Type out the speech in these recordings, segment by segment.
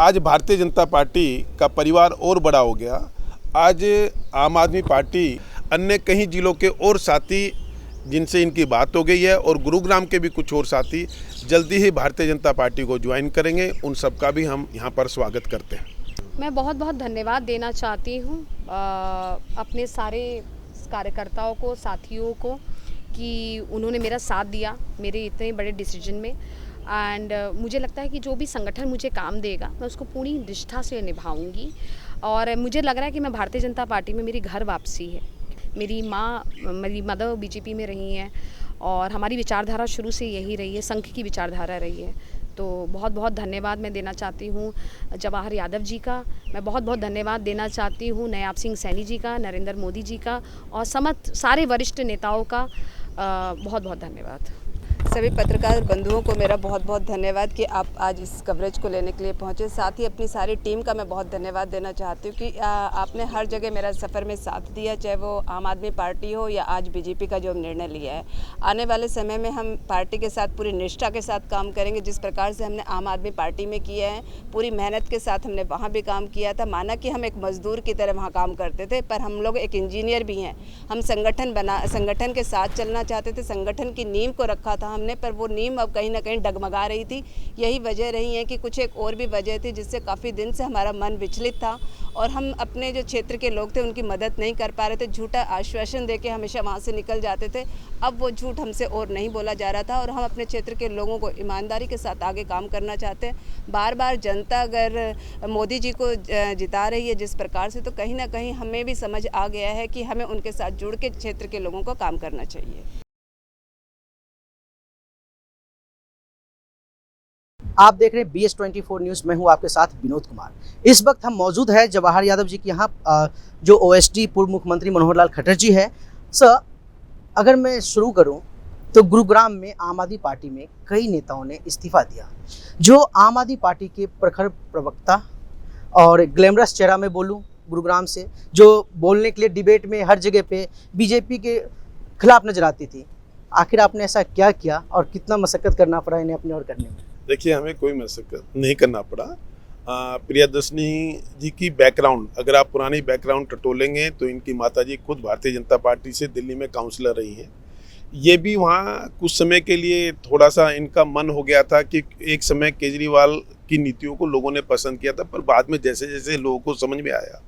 आज भारतीय जनता पार्टी का परिवार और बड़ा हो गया। आज आम आदमी पार्टी अन्य कई जिलों के और साथी जिनसे इनकी बात हो गई है और गुरुग्राम के भी कुछ और साथी जल्दी ही भारतीय जनता पार्टी को ज्वाइन करेंगे। उन सब का भी हम यहाँ पर स्वागत करते हैं। मैं बहुत बहुत धन्यवाद देना चाहती हूँ अपने सारे कार्यकर्ताओं को, साथियों को, कि उन्होंने मेरा साथ दिया मेरे इतने बड़े डिसीजन में। एंड मुझे लगता है कि जो भी संगठन मुझे काम देगा मैं उसको पूरी निष्ठा से निभाऊंगी। और मुझे लग रहा है कि मैं भारतीय जनता पार्टी में मेरी घर वापसी है। मेरी मदर बीजेपी में रही हैं और हमारी विचारधारा शुरू से यही रही है, संघ की विचारधारा रही है। तो बहुत बहुत धन्यवाद मैं देना चाहती हूँ जवाहर यादव जी का। मैं बहुत बहुत धन्यवाद देना चाहती हूँ नयाब सिंह सैनी जी का, नरेंद्र मोदी जी का और सारे वरिष्ठ नेताओं का बहुत बहुत धन्यवाद। सभी पत्रकार बंधुओं को मेरा बहुत बहुत धन्यवाद कि आप आज इस कवरेज को लेने के लिए पहुंचे। साथ ही अपनी सारी टीम का मैं बहुत धन्यवाद देना चाहती हूं कि आपने हर जगह मेरा सफ़र में साथ दिया, चाहे वो आम आदमी पार्टी हो या आज बीजेपी का जो निर्णय लिया है। आने वाले समय में हम पार्टी के साथ पूरी निष्ठा के साथ काम करेंगे। जिस प्रकार से हमने आम आदमी पार्टी में किया है, पूरी मेहनत के साथ हमने वहाँ भी काम किया था। माना कि हम एक मजदूर की तरह वहाँ काम करते थे, पर हम लोग एक इंजीनियर भी हैं। हम संगठन के साथ चलना चाहते थे, संगठन की नींव को रखा था हमने, पर वो नींव अब कहीं ना कहीं डगमगा रही थी। यही वजह रही है कि कुछ एक और भी वजह थी जिससे काफ़ी दिन से हमारा मन विचलित था और हम अपने जो क्षेत्र के लोग थे उनकी मदद नहीं कर पा रहे थे। झूठा आश्वासन देके हमेशा वहाँ से निकल जाते थे। अब वो झूठ हमसे और नहीं बोला जा रहा था और हम अपने क्षेत्र के लोगों को ईमानदारी के साथ आगे काम करना चाहते हैं। बार बार जनता अगर मोदी जी को जिता रही है जिस प्रकार से, तो कहीं ना कहीं हमें भी समझ आ गया है कि हमें उनके साथ जुड़ के क्षेत्र के लोगों को काम करना चाहिए। आप देख रहे हैं BS24 न्यूज़। मैं हूं आपके साथ विनोद कुमार। इस वक्त हम मौजूद है जवाहर यादव जी के यहाँ, जो OSD पूर्व मुख्यमंत्री मनोहर लाल खट्टर जी है। सर, अगर मैं शुरू करूं तो गुरुग्राम में आम आदमी पार्टी में कई नेताओं ने इस्तीफा दिया। जो आम आदमी पार्टी के प्रखर प्रवक्ता और ग्लैमरस चेहरा में बोलूँ गुरुग्राम से, जो बोलने के लिए डिबेट में हर जगह पे बीजेपी के खिलाफ नजर आती थी, आखिर आपने ऐसा क्या किया और कितना मशक्कत करना पड़ा इन्हें अपने और करने में? देखिए, हमें कोई मशक्कत नहीं करना पड़ा। प्रियदर्शनी जी की बैकग्राउंड, अगर आप पुरानी बैकग्राउंड टटोलेंगे तो इनकी माताजी खुद भारतीय जनता पार्टी से दिल्ली में काउंसलर रही हैं। ये भी वहाँ कुछ समय के लिए थोड़ा सा इनका मन हो गया था कि एक समय केजरीवाल की नीतियों को लोगों ने पसंद किया था, पर बाद में जैसे जैसे लोगों को समझ में आया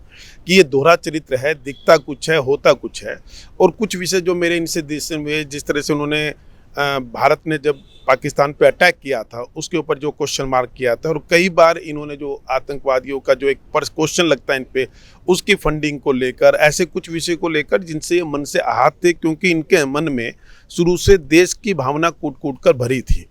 कि ये दोहरा चरित्र है, दिखता कुछ है होता कुछ है। और कुछ विषय जो मेरे इनसे जिस तरह से उन्होंने भारत ने जब पाकिस्तान पे अटैक किया था उसके ऊपर जो क्वेश्चन मार्क किया था, और कई बार इन्होंने जो आतंकवादियों का जो एक क्वेश्चन लगता है इन पे, उसकी फंडिंग को लेकर, ऐसे कुछ विषय को लेकर जिनसे ये मन से आहत थे, क्योंकि इनके मन में शुरू से देश की भावना कूट कूट कर भरी थी।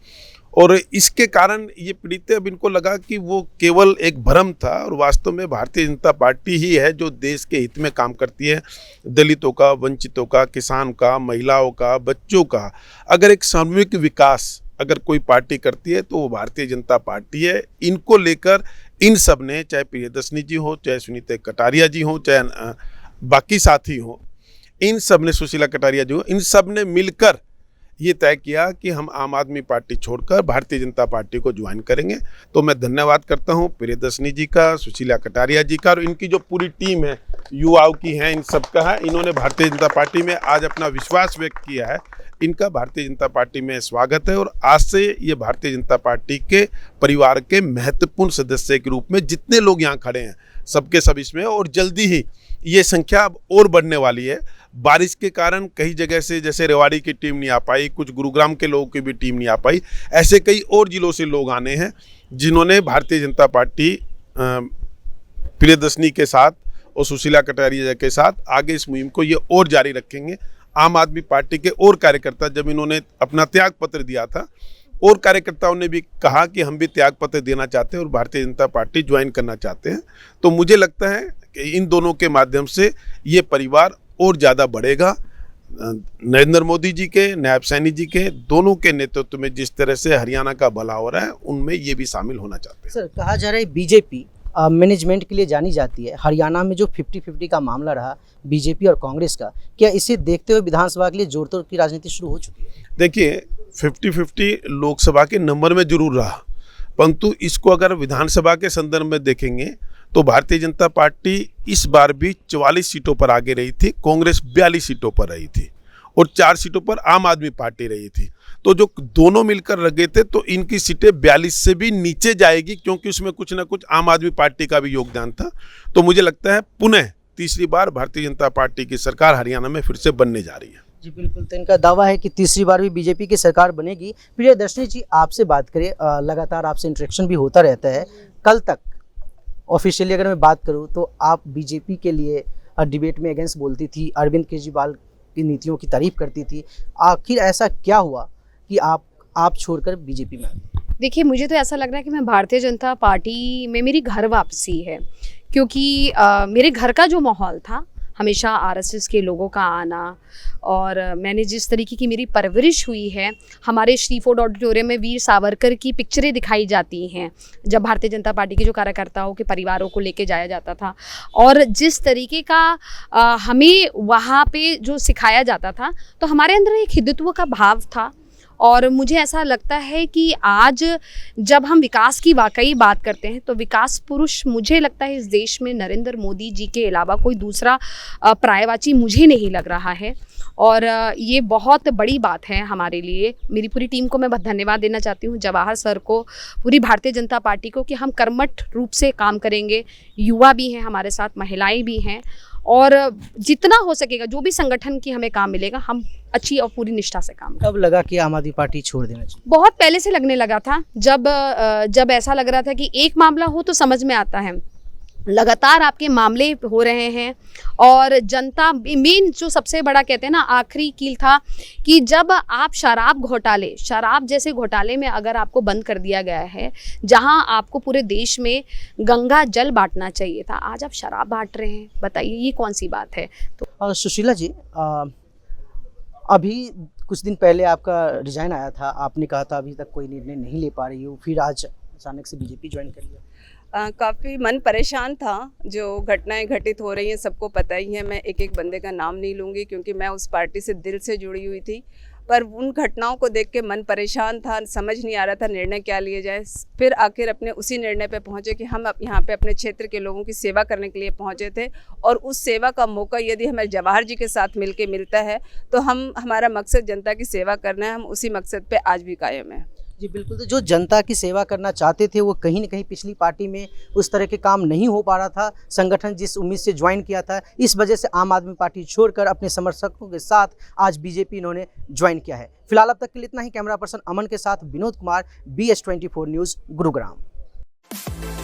और इसके कारण ये पीड़ित थे। अब इनको लगा कि वो केवल एक भ्रम था और वास्तव में भारतीय जनता पार्टी ही है जो देश के हित में काम करती है। दलितों का, वंचितों का, किसान का, महिलाओं का, बच्चों का अगर एक सामूहिक विकास अगर कोई पार्टी करती है तो वो भारतीय जनता पार्टी है। इनको लेकर इन सब ने, चाहे प्रियदर्शनी जी हो, चाहे सुनीता कटारिया जी हो, चाहे बाकी साथी हो, इन सब ने, सुशीला कटारिया जी हो, इन सब ने मिलकर ये तय किया कि हम आम आदमी पार्टी छोड़कर भारतीय जनता पार्टी को ज्वाइन करेंगे। तो मैं धन्यवाद करता हूँ प्रियदर्शनी जी का, सुशीला कटारिया जी का और इनकी जो पूरी टीम है, युवाओं की है, इन सब का है। इन्होंने भारतीय जनता पार्टी में आज अपना विश्वास व्यक्त किया है। इनका भारतीय जनता पार्टी में स्वागत है और आज से ये भारतीय जनता पार्टी के परिवार के महत्वपूर्ण सदस्य के रूप में जितने लोग यहाँ खड़े हैं सबके सब इसमें, और जल्दी ही ये संख्या अब और बढ़ने वाली है। बारिश के कारण कई जगह से, जैसे रेवाड़ी की टीम नहीं आ पाई, कुछ गुरुग्राम के लोगों की भी टीम नहीं आ पाई, ऐसे कई और जिलों से लोग आने हैं जिन्होंने भारतीय जनता पार्टी प्रियदर्शनी के साथ और सुशीला कटारिया के साथ आगे इस मुहिम को ये और जारी रखेंगे। आम आदमी पार्टी के और कार्यकर्ता, जब इन्होंने अपना त्याग पत्र दिया था, और कार्यकर्ताओं ने भी कहा कि हम भी त्याग पत्र देना चाहते हैं और भारतीय जनता पार्टी ज्वाइन करना चाहते हैं। तो मुझे लगता है कि इन दोनों के माध्यम से ये परिवार और ज़्यादा बढ़ेगा। नरेंद्र मोदी जी के, नायब सैनी जी के, दोनों के नेतृत्व में जिस तरह से हरियाणा का भला हो रहा है, उनमें ये भी शामिल होना चाहते हैं। सर, कहा जा रहा है बीजेपी मैनेजमेंट के लिए जानी जाती है। हरियाणा में जो 50-50 का मामला रहा बीजेपी और कांग्रेस का, क्या इसे देखते हुए विधानसभा के लिए जोड़ तोड़ की राजनीति शुरू हो चुकी है? देखिए, 50-50 लोकसभा के नंबर में जरूर रहा, परंतु इसको अगर विधानसभा के संदर्भ में देखेंगे तो भारतीय जनता पार्टी इस बार भी 44 सीटों पर आगे रही थी, कांग्रेस 42 सीटों पर रही थी और 4 सीटों पर आम आदमी पार्टी रही थी। तो जो दोनों मिलकर लगे थे तो इनकी सीटें 42 से भी नीचे जाएगी, क्योंकि उसमें कुछ ना कुछ आम आदमी पार्टी का भी योगदान था। तो मुझे लगता है पुनः तीसरी बार भारतीय जनता पार्टी की सरकार हरियाणा में फिर से बनने जा रही है। जी बिल्कुल, तो इनका दावा है कि तीसरी बार भी बीजेपी की सरकार बनेगी। प्रियदर्शनी जी, आपसे बात करें, लगातार आपसे इंटरेक्शन भी होता रहता है। कल तक ऑफिशियली अगर मैं बात करूं तो आप बीजेपी के लिए डिबेट में अगेंस्ट बोलती थी, अरविंद केजरीवाल की नीतियों की तारीफ करती थी। आखिर ऐसा क्या हुआ कि आप छोड़कर बीजेपी में? देखिए, मुझे तो ऐसा लग रहा है कि मैं भारतीय जनता पार्टी में मेरी घर वापसी है, क्योंकि मेरे घर का जो माहौल था, हमेशा आरएसएस के लोगों का आना, और मैंने जिस तरीके की मेरी परवरिश हुई है, हमारे श्री फोर्ड ऑडिटोरियम में वीर सावरकर की पिक्चरें दिखाई जाती हैं जब भारतीय जनता पार्टी के जो कार्यकर्ताओं के परिवारों को लेके जाया जाता था, और जिस तरीके का हमें वहाँ पे जो सिखाया जाता था, तो हमारे अंदर एक हिंदुत्व का भाव था। और मुझे ऐसा लगता है कि आज जब हम विकास की वाकई बात करते हैं तो विकास पुरुष मुझे लगता है इस देश में नरेंद्र मोदी जी के अलावा कोई दूसरा पर्यायवाची मुझे नहीं लग रहा है। और ये बहुत बड़ी बात है हमारे लिए। मेरी पूरी टीम को मैं बहुत धन्यवाद देना चाहती हूँ, जवाहर सर को, पूरी भारतीय जनता पार्टी को, कि हम कर्मठ रूप से काम करेंगे। युवा भी हैं हमारे साथ, महिलाएं भी हैं, और जितना हो सकेगा जो भी संगठन की हमें काम मिलेगा, हम अच्छी और पूरी निष्ठा से काम करेंगे। कब लगा कि आम आदमी पार्टी छोड़ देना चाहिए? बहुत पहले से लगने लगा था, जब ऐसा लग रहा था कि एक मामला हो तो समझ में आता है, लगातार आपके मामले हो रहे हैं, और जनता मेन जो सबसे बड़ा कहते हैं ना आखिरी कील था कि जब आप शराब जैसे घोटाले में अगर आपको बंद कर दिया गया है, जहां आपको पूरे देश में गंगा जल बांटना चाहिए था, आज आप शराब बांट रहे हैं। बताइए ये कौन सी बात है? तो सुशीला जी, अभी कुछ दिन पहले आपका रिजाइन आया था, आपने कहा था अभी तक कोई निर्णय नहीं ले पा रही हूँ, फिर आज अचानक से बीजेपी ज्वाइन कर लिया। काफ़ी मन परेशान था। जो घटनाएं घटित हो रही हैं सबको पता ही है, मैं एक एक बंदे का नाम नहीं लूँगी क्योंकि मैं उस पार्टी से दिल से जुड़ी हुई थी, पर उन घटनाओं को देख के मन परेशान था, समझ नहीं आ रहा था निर्णय क्या लिया जाए। फिर आखिर अपने उसी निर्णय पे पहुँचे कि हम यहाँ पे अपने क्षेत्र के लोगों की सेवा करने के लिए पहुँचे थे, और उस सेवा का मौका यदि हमें जवाहर जी के साथ मिलके मिलता है तो हमारा मकसद जनता की सेवा करना है, हम उसी मकसद पे आज भी कायम है। जी बिल्कुल, तो जो जनता की सेवा करना चाहते थे वो कहीं न कहीं पिछली पार्टी में उस तरह के काम नहीं हो पा रहा था, संगठन जिस उम्मीद से ज्वाइन किया था, इस वजह से आम आदमी पार्टी छोड़कर अपने समर्थकों के साथ आज बीजेपी इन्होंने ज्वाइन किया है। फिलहाल अब तक के लिए इतना ही। कैमरा पर्सन अमन के साथ विनोद कुमार, BS24 न्यूज़, गुरुग्राम।